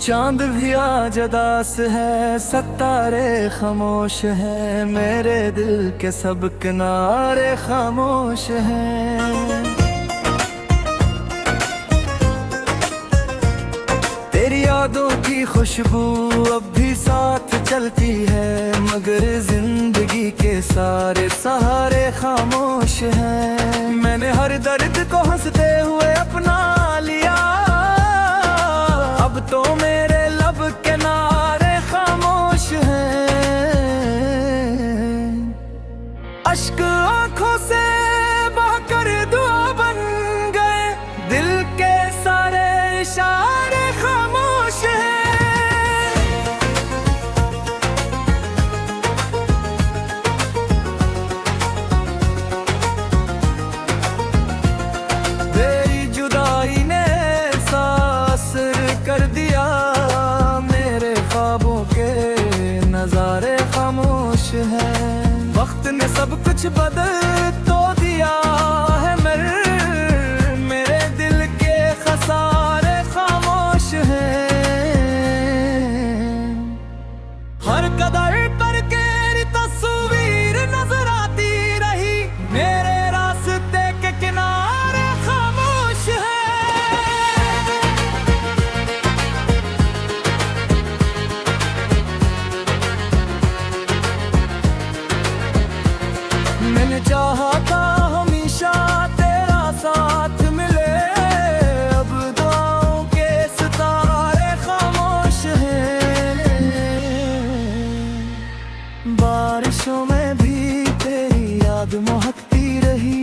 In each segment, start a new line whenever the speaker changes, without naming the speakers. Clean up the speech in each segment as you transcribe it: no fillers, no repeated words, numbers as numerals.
चांद भी आज उदास है, सितारे खामोश है, मेरे दिल के सब किनारे खामोश हैं। तेरी यादों की खुशबू अब भी साथ चलती है, मगर जिंदगी के सारे सहारे खामोश हैं। मैंने हर दर्द को हंसते हुए अपना लिया, अब तो मेरे लब किनारे खामोश हैं। अश्क आंखों से बहकर दुआ बन गए, दिल के सारे इशारे खामोश हैं। तेरी जुदाई ने असर कर दिया, मेरे ख्वाबों के नजारे खामोश हैं। वक्त ने सब कुछ बदल तो दिया है, मेरे दिल के खसारे खामोश हैं। हर कदर पर तेरी तस्वीर नजर आती रही, मेरे रास्ते के किनारे खामोश हैं। मैंने चाहा था हमेशा तेरा साथ मिले, अब दुआओं के सितारे खामोश हैं। बारिशों में भी तेरी याद महकती रही,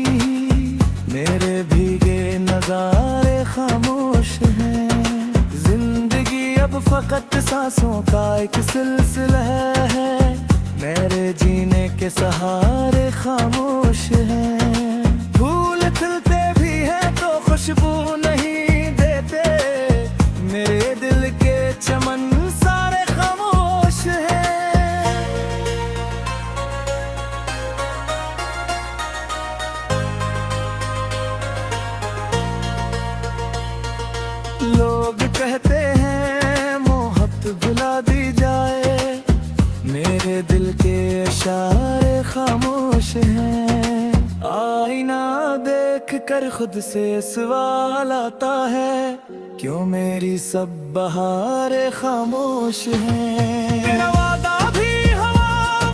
मेरे भीगे नजारे खामोश हैं। जिंदगी अब फकत सांसों का एक सिलसिला है, मेरे जीने के सहारे खामोश हैं। फूल खिलते भी हैं तो खुशबू नहीं देते, मेरे दिल के चमन सारे खामोश हैं। लोग कहते हैं मोहब्बत भुला दी जाए, मेरे दिल के इशारे खामोश हैं। आईना देख कर खुद से सवाल आता है, क्यों मेरी सब बहारें खामोश हैं। मेरा वादा भी हवा,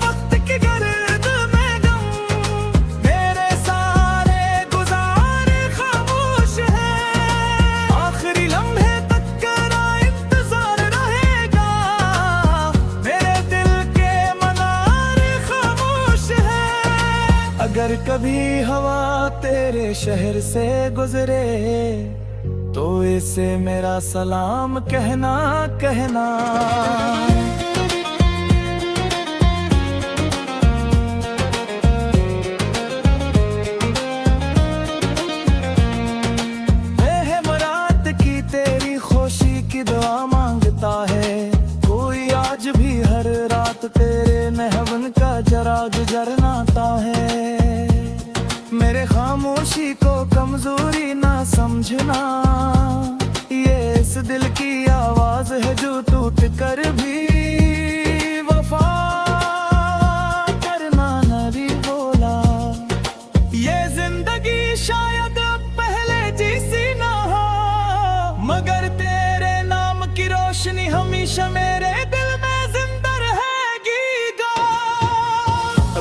वक्त की गर्द में गम, मेरे सारे गुजारे खामोश हैं। आखिरी लम्हे तक तेरा इंतजार रहेगा, मेरे दिल के मनारे खामोश हैं। अगर कभी हवा तेरे शहर से गुजरे, तो इसे मेरा सलाम कहना कहना। मुराद की तेरी खुशी की दुआ मांगता है, कोई आज भी हर रात तेरे नहवन का जरा गुजरनाता है। मेरे खामोशी को कमजोरी ना समझना, ये इस दिल की आवाज है जो टूट कर भी वफा करना नहीं बोला। ये जिंदगी शायद पहले जैसी ना हो, मगर तेरे नाम की रोशनी हमेशा मेरे दिल में जिंदा रहेगी।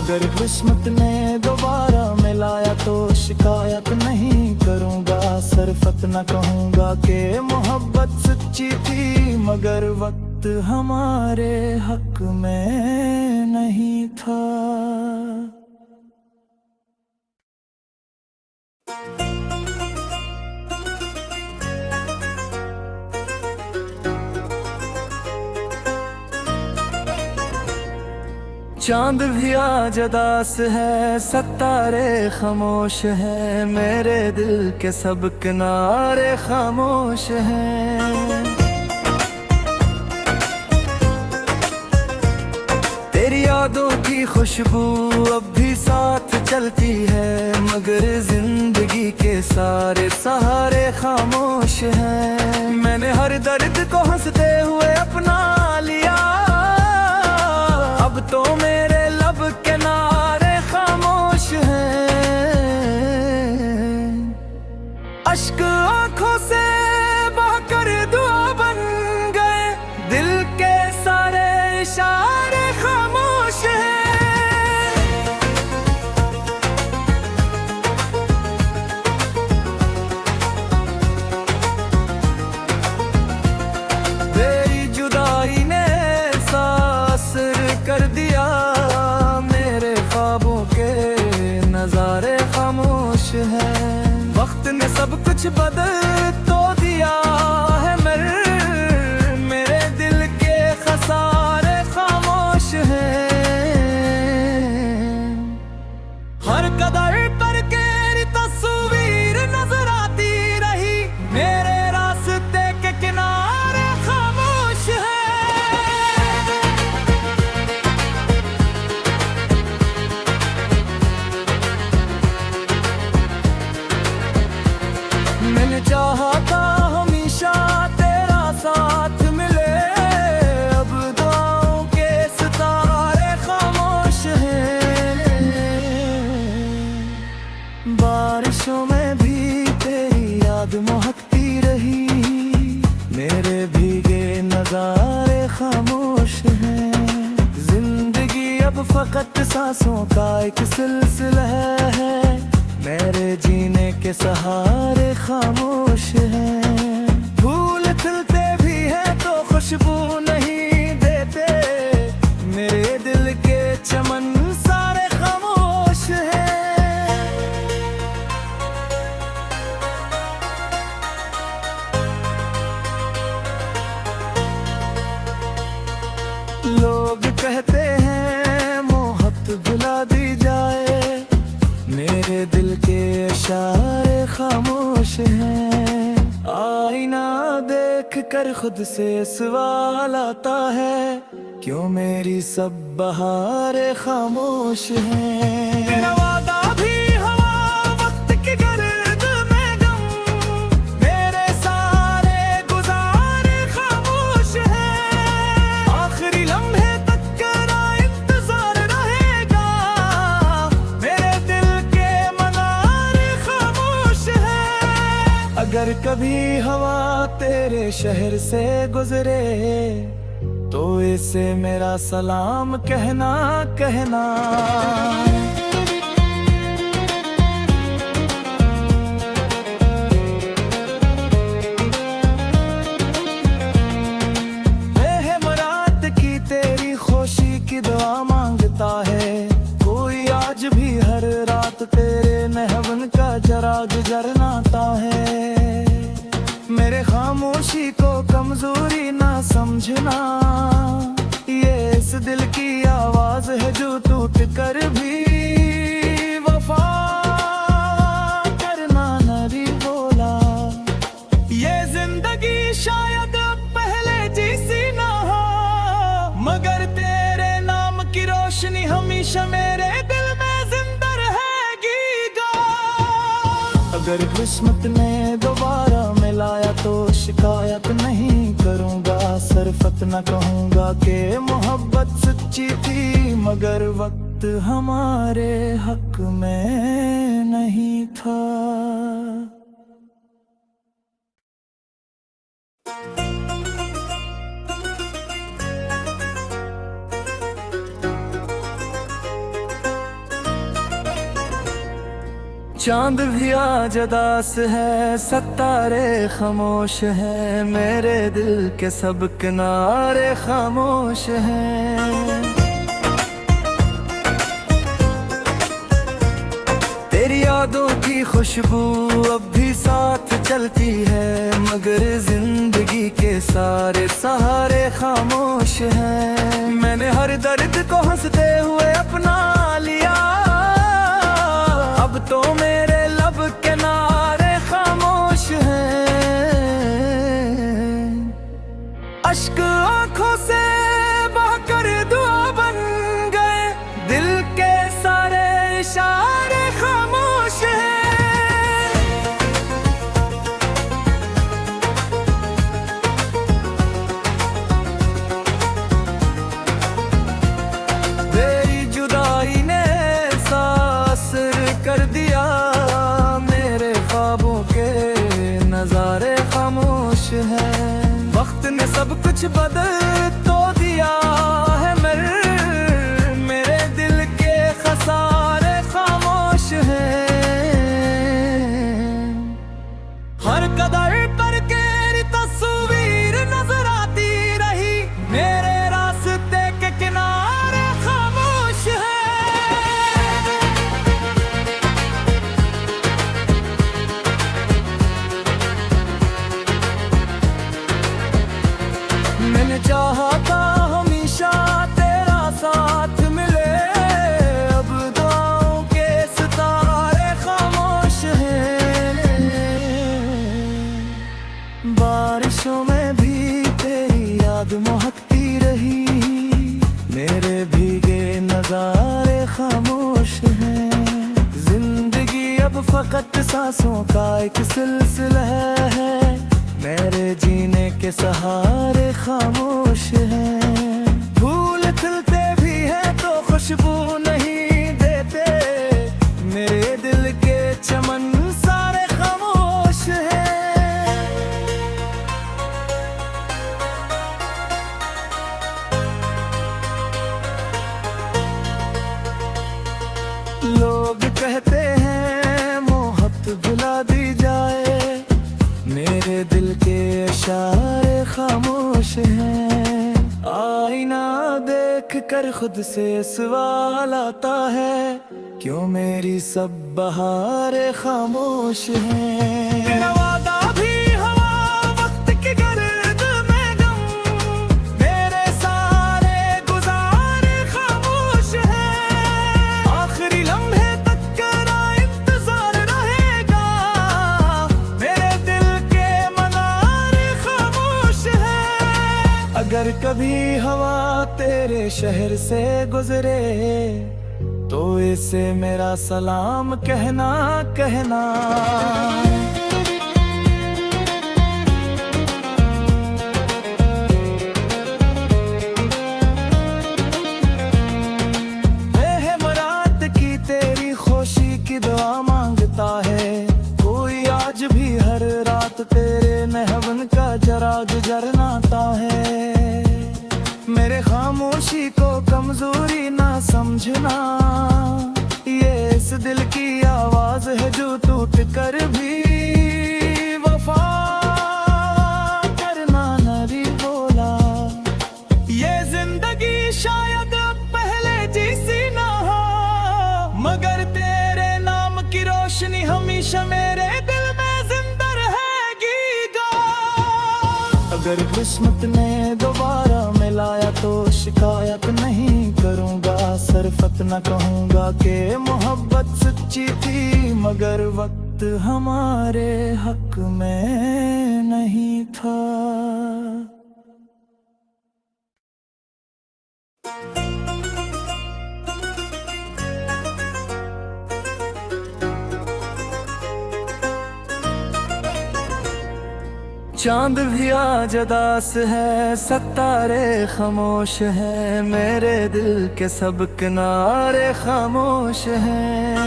अगर किस्मत ने दोबारा मिलाया तो शिकायत नहीं करूंगा, सरफत न कहूंगा कि मोहब्बत सच्ची थी, मगर वक्त हमारे हक में नहीं था। चांद भी आज उदास है, सितारे खामोश है, मेरे दिल के सब किनारे खामोश हैं। तेरी यादों की खुशबू अब भी साथ चलती है, मगर जिंदगी के सारे सहारे खामोश हैं। मैंने हर दर्द को हंसते हुए अपना लिया, अब तो मेरे लब के नारे खामोश हैं। अश्क आंखों से बहकर दुआ बन गए, दिल के सारे इशारे खामोश हैं। तेरी जुदाई ने ऐसा असर कर दिया, मेरे ख्वाबों के नजारे खामोश हैं। वक्त ने सब कुछ बदल तो दिया है, मेरे दिल के खसारे खामोश हैं। हर कदर पर तेरी तस्वीर नजर आती रही, मेरे रास्ते के किनारे खामोश हैं। मैंने चाहा था हमेशा तेरा साथ मिले, अब दुआओं के सितारे खामोश हैं। बारिशों में भी तेरी याद महकती रही, मेरे भीगे नजारे खामोश हैं। जिंदगी अब फकत सांसों का एक सिलसिला है, मेरे जीने के सहारे खामोश हैं। फूल खिलते भी हैं तो खुशबू नहीं देते, मेरे दिल के चमन सारे खामोश हैं। लोग कहते हैं मोहब्बत भुला दी जाए, मेरे दिल के इशारे खामोश हैं। आईना देख कर खुद से सवाल आता है, क्यों मेरी सब बहारें खामोश हैं। मेरा वादा भी हवा वक्त की गर्द में गम, मेरे सारे गुजारे खामोश हैं। आखिरी लम्हे तक तेरा इंतजार रहेगा, मेरे दिल के मनारे खामोश हैं। अगर कभी हवा तेरे शहर से गुजरे, तो इसे मेरा सलाम कहना कहना। बेहमरात की तेरी खुशी की दुआ मांगता है, कोई आज भी हर रात तेरे नहवन का जरा गुजरनाता है। मेरे खामोशी को कमजोरी ना समझना, ये इस दिल की आवाज है जो टूट कर भी वफा करना नहीं बोला। ये जिंदगी शायद पहले जैसी ना हो, मगर तेरे नाम की रोशनी हमेशा मेरे दिल में जिंदा रहेगी। अगर किस्मत ने दोबारा मिलाया तो शिकायत नहीं करूंगा, सरफत न कहूंगा कि मोहब्बत सच्ची थी, मगर वक्त हमारे हक में नहीं था। चांद भी आज उदास है, सितारे खामोश हैं, मेरे दिल के सब किनारे खामोश हैं। तेरी यादों की खुशबू अब भी साथ चलती है, मगर जिंदगी के सारे सहारे खामोश हैं। मैंने हर दर्द को हंसते हुए अपना लिया, अब तो मेरे लब के नारे खामोश हैं। अश्क आंखों से बहकर दुआ बन गए, कुछ बदल तो दिया है मेरे दिल के खसारे खामोश हैं। हर कदर पर तेरी तस्वीर नजर आती रही, मेरे रास्ते के किनारे खामोश है। मैंने चाहा था हमेशा तेरा साथ मिले, अब दुआओं के सितारे खामोश हैं। बारिशों में भी तेरी याद महकती रही, मेरे भीगे नजारे खामोश हैं। जिंदगी अब फकत सांसों का एक सिलसिला है, मेरे जीने के सहारे खामोश हैं। फूल खिलते भी हैं तो खुशबू नहीं देते, मेरे दिल के चमन सारे खामोश हैं। लोग कहते हैं मोहब्बत भुला दी जाए, मेरे दिल के इशारे खामोश हैं। आईना देख कर खुद से सवाल आता है, क्यों मेरी सब बहारें खामोश हैं। तेरा वादा भी हवा, वक्त की गर्द में गम, मेरे सारे गुजारे खामोश हैं। आखिरी लम्हे तक तेरा इंतजार रहेगा, मेरे दिल के मनारे खामोश हैं। अगर कभी हवा तेरे शहर से गुजरे, तो इसे मेरा सलाम कहना कहना। रात की तेरी खुशी की दुआ मांगता है, कोई आज भी हर रात तेरे नहवन का जरा गुजरनाता है। मेरे खामोशी को कमजोरी ना समझना, ये इस दिल की आवाज है जो टूट कर भी वफा करना नहीं बोला। ये जिंदगी शायद पहले जैसी ना हो, मगर तेरे नाम की रोशनी हमेशा मेरे दिल में जिंदा रहेगी। अगर किस्मत ने दोबारा मिलाया तो शिकायत नहीं करूंगा, सरफत न कहूंगा कि मोहब्बत सच्ची थी, मगर वक्त हमारे हक में नहीं था। चांद भी आज उदास है, सितारे खामोश हैं, मेरे दिल के सब किनारे खामोश हैं।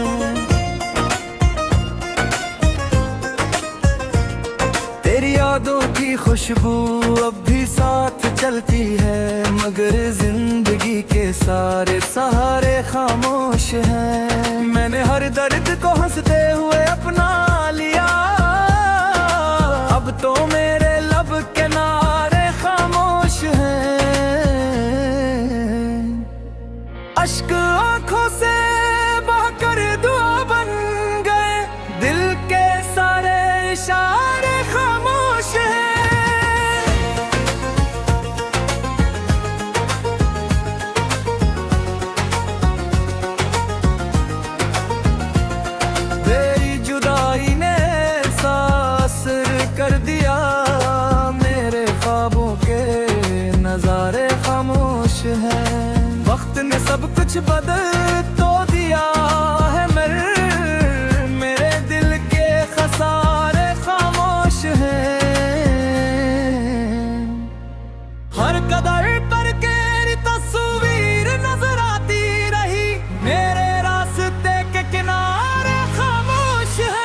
तेरी यादों की खुशबू अब भी साथ चलती है, मगर जिंदगी के सारे सहारे खामोश हैं। मैंने हर दर्द को हंसते हुए अपना लिया, अब तो मेरे लब किनारे खामोश हैं। अश्क आंखों से बहकर दुआ बन गए, दिल के सारे इशारे खामोश हैं। तेरी जुदाई ने कर दिया, मेरे ख्वाबों के नजारे खामोश हैं। वक्त ने सब कुछ बदल तो दिया है मेरे दिल के खसारे खामोश हैं। हर कदर पर तेरी तस्वीर नजर आती रही, मेरे रास्ते के किनारे खामोश हैं।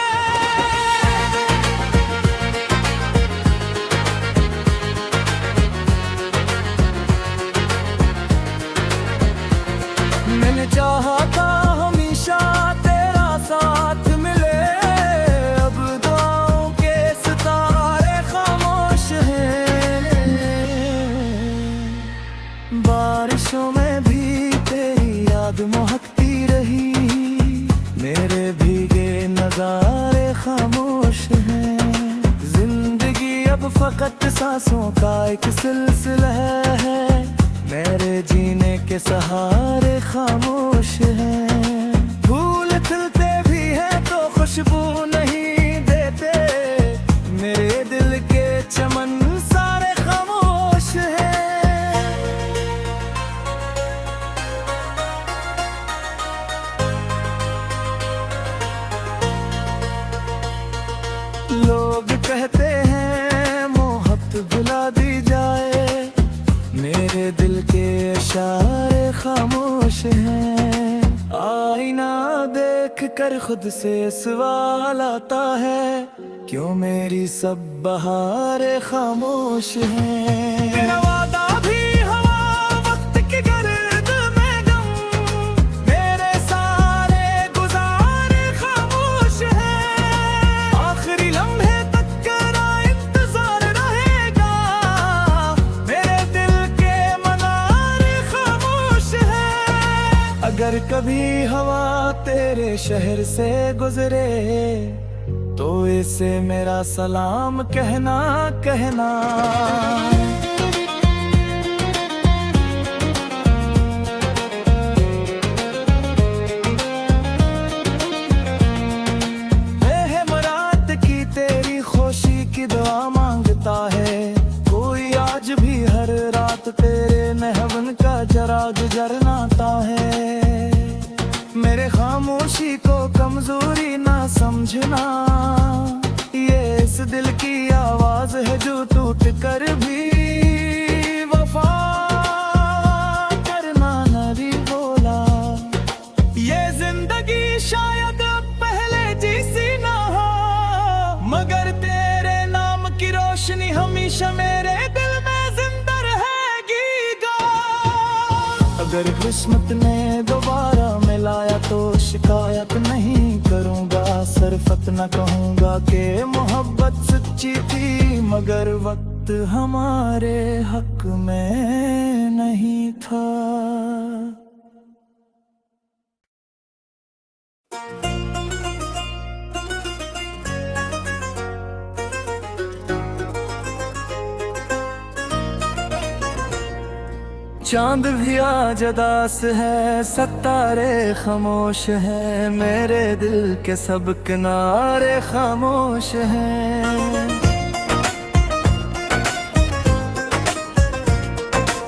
सांसों का एक सिलसिला है, मेरे जीने के सहारे खामोश है। फूल खिलते भी हैं तो खुशबू नहीं देते, मेरे दिल के चमन सारे खामोश हैं। लोग कहते हैं मोहब्बत भुला दी जाए, मेरे दिल के इशारे खामोश हैं। आईना देख कर खुद से सवाल आता है, क्यों मेरी सब बहारें खामोश हैं। मेरा वादा भी हवा, वक्त की गर्द में गम, मेरे सारे गुजारे खामोश हैं। आखिरी लम्हे तक तेरा इंतजार रहेगा, मेरे दिल के मनारे खामोश हैं। अगर कभी हवा तेरे शहर से गुजरे, तो इसे मेरा सलाम कहना कहना। रहमत की तेरी खुशी की दुआ मांगता है, कोई आज भी हर रात तेरे नहवन का जरा गुजरनाता है। मेरे खामोशी को कमजोरी ना समझना, ये इस दिल की आवाज है जो टूट कर भी वफा करना नहीं बोला। ये जिंदगी शायद पहले जैसी ना हो, मगर तेरे नाम की रोशनी हमेशा मेरे दिल में जिंदा रहेगी। अगर किस्मत ने दोबारा मिलाया तो शिकायत नहीं करूंगा, सरफत न कहूंगा कि मोहब्बत सच्ची थी, मगर वक्त हमारे हक में नहीं था। चांद भी आज उदास है, सितारे खामोश है, मेरे दिल के सब किनारे खामोश हैं।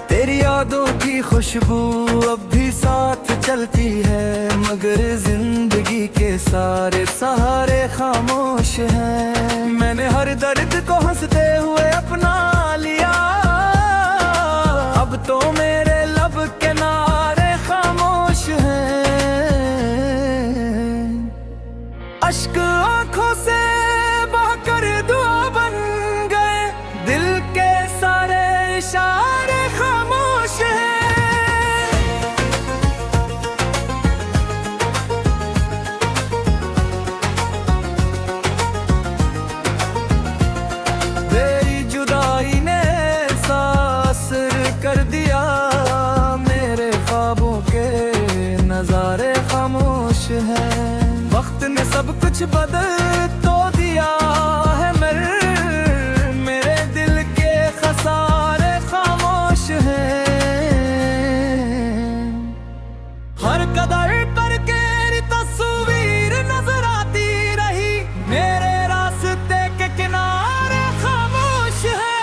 तेरी यादों की खुशबू अब भी साथ चलती है, मगर जिंदगी के सारे सहारे खामोश हैं। मैंने हर दर्द को हंसते हुए अपना लिया, अब तो मेरे लब के नारे खामोश हैं। अश्क आंखों से बहकर दुआ बन गए, दिल के सारे इशारे खामोश हैं। तेरी जुदाई ने कर दिया, मेरे ख्वाबों के नजारे खामोश हैं। वक्त ने सब कुछ बदल तो दिया है, मेरे दिल के खसारे खामोश हैं। हर कदर करके तस्वीर नजर आती रही, मेरे रास्ते के किनारे खामोश हैं।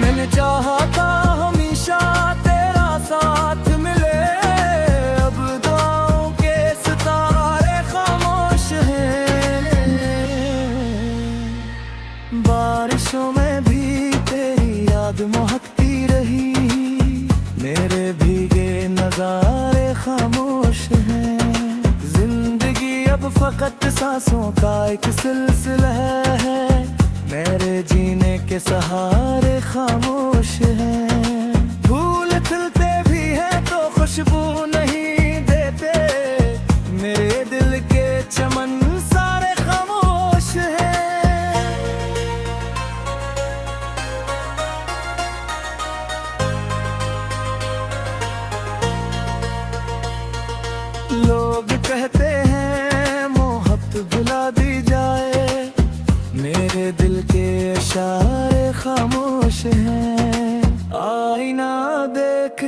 मैंने चाहा था हमेशा तेरा साथ मिले, अब दुआओं के सितारे खामोश हैं। बारिशों में भी तेरी याद महकती रही, मेरे भीगे नजारे खामोश हैं। जिंदगी अब फकत सांसों का एक सिलसिला है, मेरे जीने के सहारे खामोश हैं। फूल खिलते भी हैं तो खुशबू नहीं देते, मेरे दिल के चमन सारे खामोश हैं।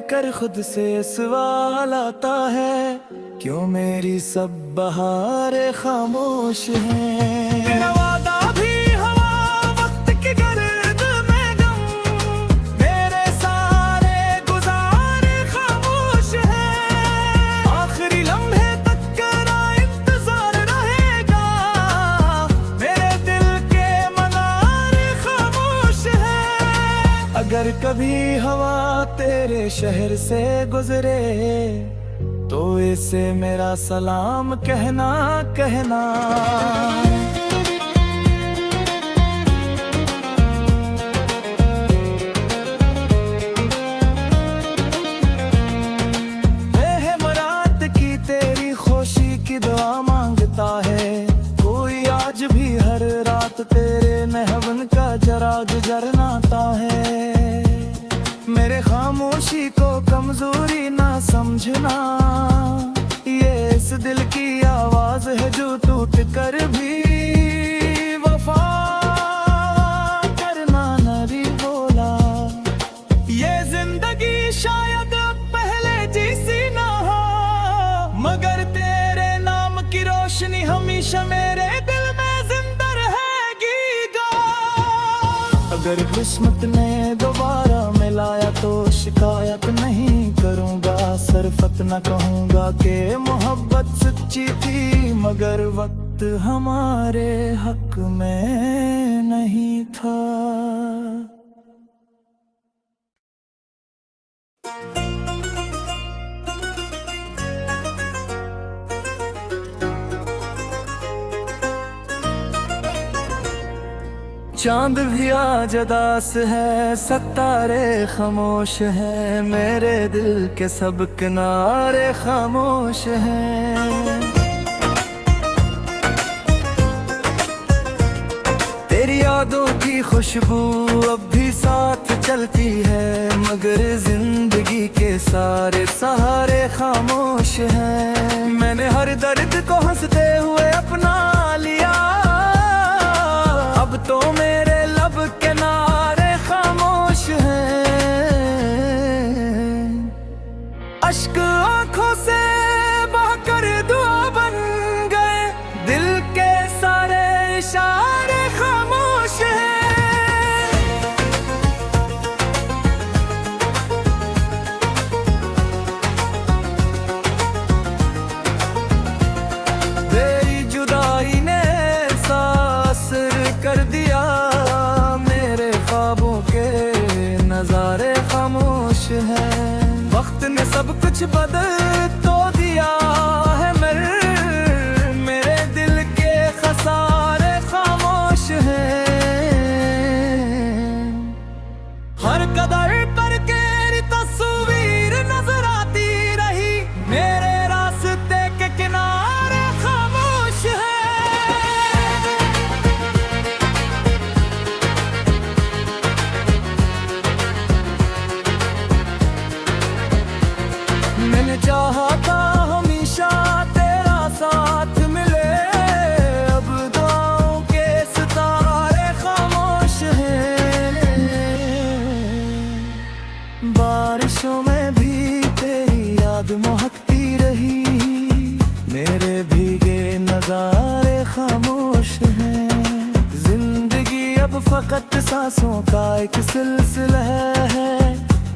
कर खुद से सवाल आता है, क्यों मेरी सब बहारें खामोश हैं। मेरा वादा भी हवा, वक्त की गर्द में गम, मेरे सारे गुजारे खामोश हैं। आखिरी लम्हे तक तेरा इंतजार रहेगा, मेरे दिल के मनारे खामोश हैं। अगर कभी हवा तेरे शहर से गुजरे, तो इसे मेरा सलाम कहना कहना। रहमत की तेरी खुशी की दुआ मांगता है, कोई आज भी हर रात तेरे नहवन का जराग जरनाता है। मेरे खामोशी को कमजोरी ना समझना, ये इस दिल की आवाज है जो टूट कर भी वफा करना नहीं बोला। ये जिंदगी शायद पहले जैसी ना हो, मगर तेरे नाम की रोशनी हमेशा मेरे दिल में जिंदा रहेगी गा। अगर किस्मत ने दोबारा मिलाया तो शिकायत नहीं करूंगा, सरफत न कहूंगा कि मोहब्बत सच्ची थी, मगर वक्त हमारे हक में नहीं था। चांद भी आज उदास है, सितारे खामोश है, मेरे दिल के सब किनारे खामोश हैं। तेरी यादों की खुशबू अब भी साथ चलती है, मगर जिंदगी के सारे सहारे खामोश हैं। मैंने हर दर्द को हंसते हुए अपना लिया, अब तो मेरे लब किनारे खामोश हैं। अश्क आंखों से बहकर दुआ बन गए, दिल के सारे इशारे खामोश हैं। तेरी जुदाई ने कर दिया, मेरे ख्वाबों के नजारे खामोश हैं। वक्त ने सब कुछ बदल तो दिया है, मेरे दिल के खसारे खामोश हैं। हर कदर पर तेरी तस्वीर नजर आती रही, मेरे रास्ते के किनारे खामोश हैं। मैंने चाहा था हमेशा तेरा साथ मिले, अब दुआओं के सितारे खामोश हैं। बारिशों में भी तेरी याद महकती रही, मेरे भीगे नजारे खामोश हैं। जिंदगी अब फकत सांसों का एक सिलसिला है,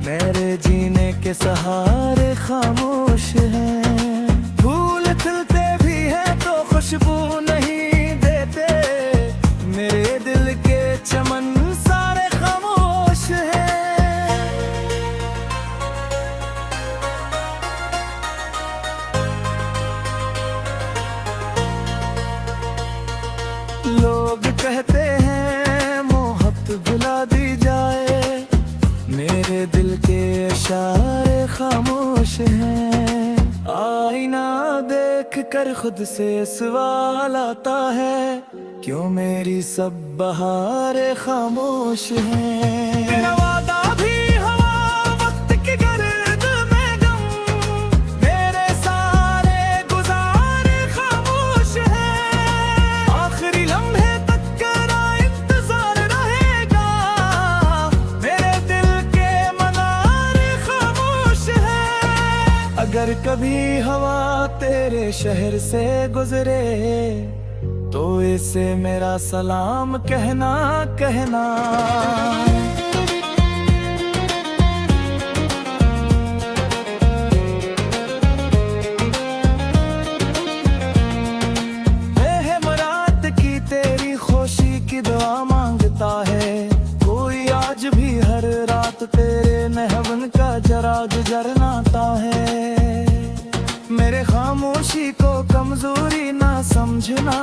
मेरे जीने के सहारे खामोश हैं। फूल खिलते भी हैं तो खुशबू नहीं देते, मेरे दिल के चमन सारे खामोश हैं। लोग कहते हैं मोहब्बत भुला दी जाए, मेरे दिल के इशारे खामोश हैं। आईना देख कर खुद से सवाल आता है, क्यों मेरी सब बहारें खामोश हैं। मेरा वादा भी हवा, वक्त की गर्द में गम, मेरे सारे गुजारे खामोश हैं। आखिरी लम्हे तक तेरा इंतजार रहेगा, मेरे दिल के मनारे खामोश कभी हवा तेरे शहर से गुजरे तो इसे मेरा सलाम कहना कहना। मेहमरात की तेरी खुशी की दुआ मांगता है कोई, आज भी हर रात तेरे नहवन का जरा गुजरनाता है। मेरे खामोशी को कमजोरी ना समझना,